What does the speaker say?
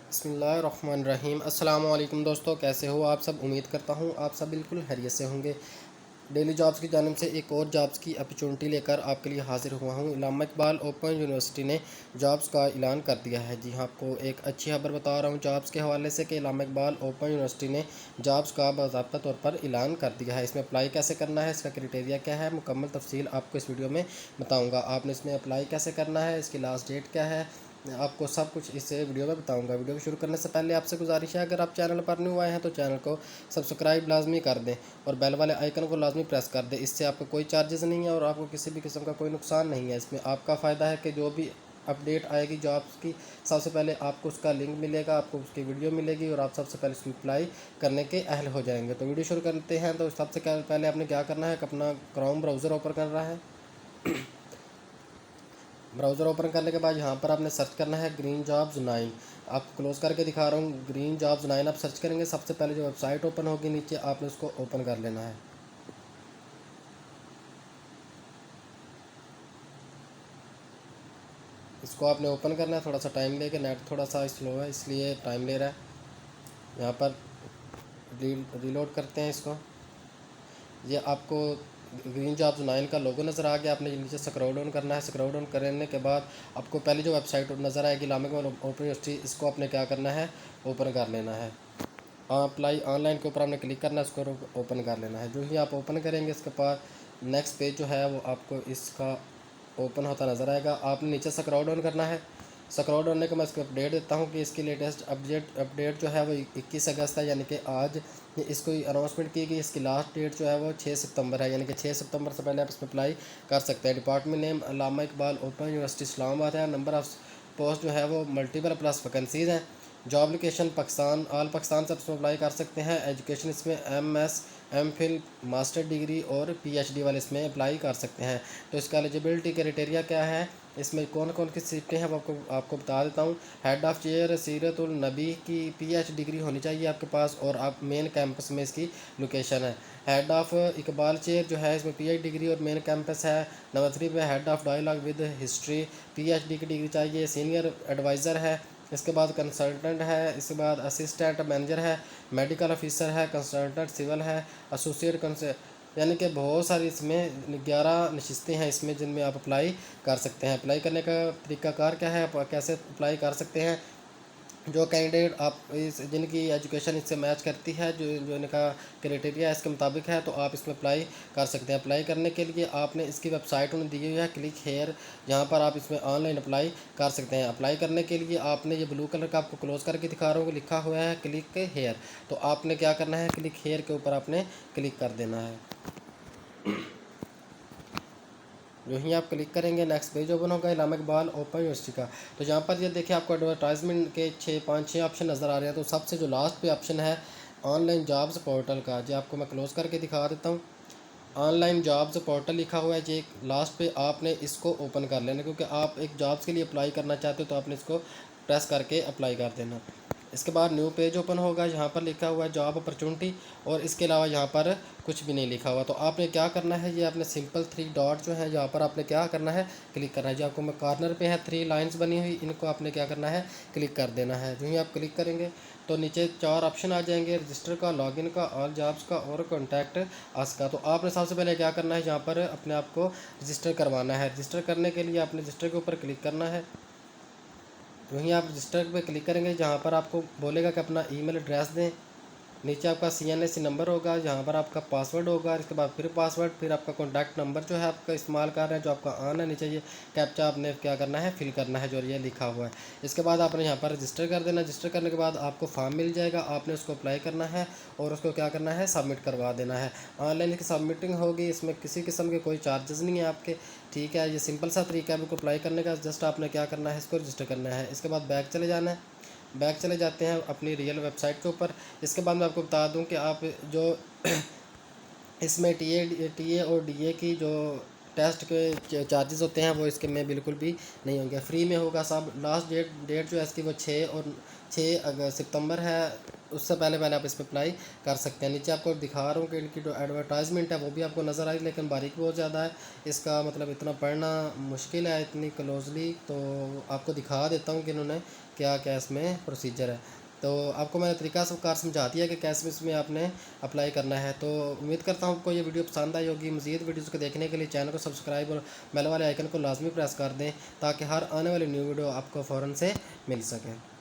बिस्मिल्लाहिर्रहमानिर्रहीम। अस्सलाम वालेकुम दोस्तों, कैसे हो आप सब। उम्मीद करता हूँ आप सब बिल्कुल खैरियत से होंगे। डेली जॉब्स की जानिब से एक और जॉब्स की अपॉर्चुनिटी लेकर आपके लिए हाजिर हुआ हूँ। इल्लामा इकबाल ओपन यूनिवर्सिटी ने जॉब्स का ऐलान कर दिया है। जी हाँ, आपको एक अच्छी खबर बता रहा हूँ जॉब्स के हवाले से कि इल्लामा इकबाल ओपन यूनिवर्सिटी ने जॉब्स का बाज़ाब्ता तौर पर ऐलान कर दिया है। इसमें अप्लाई कैसे करना है, इसका क्राइटेरिया क्या है, मुकम्मल तफसील आपको इस वीडियो में बताऊँगा। आपने इसमें अप्लाई कैसे करना है, इसकी लास्ट डेट क्या है, आपको सब कुछ इस वीडियो में बताऊंगा। वीडियो को शुरू करने से पहले आपसे गुजारिश है, अगर आप चैनल पर न्यू आए हैं तो चैनल को सब्सक्राइब लाजमी कर दें और बेल वाले आइकन को लाजमी प्रेस कर दें। इससे आपको कोई चार्जेस नहीं है और आपको किसी भी किस्म का कोई नुकसान नहीं है। इसमें आपका फ़ायदा है कि जो भी अपडेट आएगी जॉब्स की, सबसे पहले आपको उसका लिंक मिलेगा, आपको उसकी वीडियो मिलेगी और आप सबसे पहले उसमें अप्लाई करने के अहल हो जाएंगे। तो वीडियो शुरू करते हैं। तो सबसे पहले आपने क्या करना है कि अपना क्रोम ब्राउज़र ओपन करना है। ब्राउज़र ओपन करने के बाद यहाँ पर आपने सर्च करना है ग्रीन जॉब्स 9। आप क्लोज़ करके दिखा रहा हूँ, ग्रीन जॉब्स 9 आप सर्च करेंगे। सबसे पहले जो वेबसाइट ओपन होगी नीचे, आपने उसको ओपन कर लेना है। इसको आपने ओपन करना है, थोड़ा सा टाइम लेके, नेट थोड़ा सा स्लो है इसलिए टाइम ले रहा है। यहाँ पर रीलोड करते हैं इसको। ये आपको ग्रीन जॉब्स 9 का लोगो नज़र आ गया। आपने नीचे स्क्रॉल डाउन करना है। स्क्रॉल डाउन करने के बाद आपको पहले जो वेबसाइट नज़र आएगी इल्लामा इकबाल ओपन यूनिवर्सिटी, इसको आपने क्या करना है, ओपन कर लेना है। अप्लाई ऑनलाइन के ऊपर आपने क्लिक करना है, उसको ओपन कर लेना है। जो ही आप ओपन करेंगे इसके बाद नेक्स्ट पेज जो है वो आपको इसका ओपन होता नज़र आएगा। आपने नीचे स्क्रॉल डाउन करना है। स्क्रॉल डाउन के मैं इसको अपडेट देता हूँ कि इसकी लेटेस्ट अपडेट जो है वो 21 अगस्त है, यानी कि आज इसको अनाउंसमेंट की गई। इसकी लास्ट डेट जो है वो 6 सितंबर है, यानी कि 6 सितंबर से पहले आप इसमें अप्लाई कर सकते हैं। Department name Allama Iqbal Open University Islamabad है। नंबर ऑफ़ पोस्ट जो है वो मल्टीपल प्लस वैकेंसीज़ हैं। Job location Pakistan, all Pakistan से इसमें अप्लाई कर सकते हैं। एजुकेशन इसमें MS, MPhil, मास्टर डिग्री और PhD वाले इसमें अप्लाई कर सकते हैं। तो इसका एलिजिबिलिटी क्राइटेरिया क्या है, इसमें कौन कौन की सीटें हैं वो आपको बता देता हूँ। हेड ऑफ़ चेयर सीरतुल नबी की PhD डिग्री होनी चाहिए आपके पास और आप मेन कैंपस में इसकी लोकेशन है। हेड ऑफ़ इकबाल चेयर जो है इसमें PhD डिग्री और मेन कैंपस है। नंबर 3 पे head of dialogue with history PhD की डिग्री चाहिए। सीनियर एडवाइज़र है। इसके बाद कंसल्टेंट है। इसके बाद असिस्टेंट मैनेजर है। मेडिकल ऑफिसर है। कंसल्टेंट सिविल है। एसोसिएट यानी कि बहुत सारी इसमें 11 नशिस्तें हैं इसमें जिनमें आप अप्लाई कर सकते हैं। अप्लाई करने का तरीकाकार क्या है, आप कैसे अप्लाई कर सकते हैं। जो कैंडिडेट आप इस जिनकी एजुकेशन इससे मैच करती है, जो इनका क्राइटेरिया इसके मुताबिक है, तो आप इसमें अप्लाई कर सकते हैं। अप्लाई करने के लिए आपने इसकी वेबसाइट उन्हें दी हुई है, क्लिक हेयर, जहाँ पर आप इसमें ऑनलाइन अप्लाई कर सकते हैं। अप्लाई करने के लिए आपने ये ब्लू कलर का आपको क्लोज करके दिखा रहा हूँ, लिखा हुआ है क्लिक हेयर। तो आपने क्या करना है, क्लिक हेयर के ऊपर आपने क्लिक कर देना है। जो ही आप क्लिक करेंगे नेक्स्ट पेज ओपन होगा इल्लामा इकबाल ओपन यूनिवर्सिटी का। तो यहाँ पर ये देखिए आपको एडवर्टाइजमेंट के 6 ऑप्शन नज़र आ रहे हैं। तो सबसे जो लास्ट पे ऑप्शन है ऑनलाइन जॉब्स पोर्टल का, जी आपको मैं क्लोज़ करके दिखा देता हूँ। ऑनलाइन जॉब्स पोर्टल लिखा हुआ है जी, लास्ट पे आपने इसको ओपन कर लेना, क्योंकि आप एक जॉब्स के लिए अप्लाई करना चाहते हो तो आपने इसको प्रेस करके अप्लाई कर देना। इसके बाद न्यू पेज ओपन होगा, यहाँ पर लिखा हुआ है जॉब अपॉर्चुनिटी और इसके अलावा यहाँ पर कुछ भी नहीं लिखा हुआ। तो आपने क्या करना है, ये आपने सिंपल 3 डॉट जो है यहाँ पर आपने क्या करना है, क्लिक करना है। जो आपको मैं कॉर्नर पे है 3 लाइंस बनी हुई, इनको आपने क्या करना है, क्लिक कर देना है। जो ही आप क्लिक करेंगे तो नीचे 4 ऑप्शन आ जाएंगे, रजिस्टर का, लॉगिन का, ऑल जॉब्स का और कॉन्टैक्ट अस का। तो आपने सबसे पहले क्या करना है, यहाँ पर अपने आप को रजिस्टर करवाना है। रजिस्टर करने के लिए आपने रजिस्टर के ऊपर क्लिक करना है। वहीं आप रजिस्टर पे क्लिक करेंगे, जहाँ पर आपको बोलेगा कि अपना ईमेल एड्रेस दें। नीचे आपका CNSC नंबर होगा, यहाँ पर आपका पासवर्ड होगा, इसके बाद फिर पासवर्ड, फिर आपका कॉन्टैक्ट नंबर जो है आपका इस्तेमाल कर रहे हैं, जो आपका ऑन है। नीचे ये कैप्चा आपने क्या करना है, फिल करना है, जो ये लिखा हुआ है। इसके बाद आपने यहाँ पर रजिस्टर कर देना। रजिस्टर करने के बाद आपको फॉर्म मिल जाएगा, आपने उसको अप्लाई करना है और उसको क्या करना है, सबमिट करवा देना है। ऑनलाइन की सबमिटिंग होगी, इसमें किसी किस्म के कोई चार्जेस नहीं है आपके, ठीक है। ये सिंपल सा तरीका है आपको अप्लाई करने का। जस्ट आपने क्या करना है, इसको रजिस्टर करना है। इसके बाद बैक चले जाना है। बैक चले जाते हैं अपनी रियल वेबसाइट के ऊपर। इसके बाद मैं आपको बता दूं कि आप जो इसमें TA और DA की जो टेस्ट के चार्जेस होते हैं वो इसके में बिल्कुल भी नहीं होंगे, फ्री में होगा सब। लास्ट डेट जो है इसकी वो 6 सितंबर है उससे पहले पहले आप इस पर अप्लाई कर सकते हैं। नीचे आपको दिखा रहा हूँ कि इनकी जो एडवर्टाइजमेंट है वो भी आपको नज़र आई, लेकिन बारीकी बहुत ज़्यादा है, इसका मतलब इतना पढ़ना मुश्किल है इतनी क्लोजली। तो आपको दिखा देता हूँ कि इन्होंने क्या क्या इसमें प्रोसीजर है। तो आपको मैंने तरीका कार समझा दिया कि कैसे इसमें आपने अप्लाई करना है। तो उम्मीद करता हूँ आपको ये वीडियो पसंद आई होगी। मज़ीद वीडियोज़ को देखने के लिए चैनल को सब्सक्राइब और बेल वाले आइकन को लाजमी प्रेस कर दें, ताकि हर आने वाली न्यू वीडियो आपको फ़ौरन से मिल सके।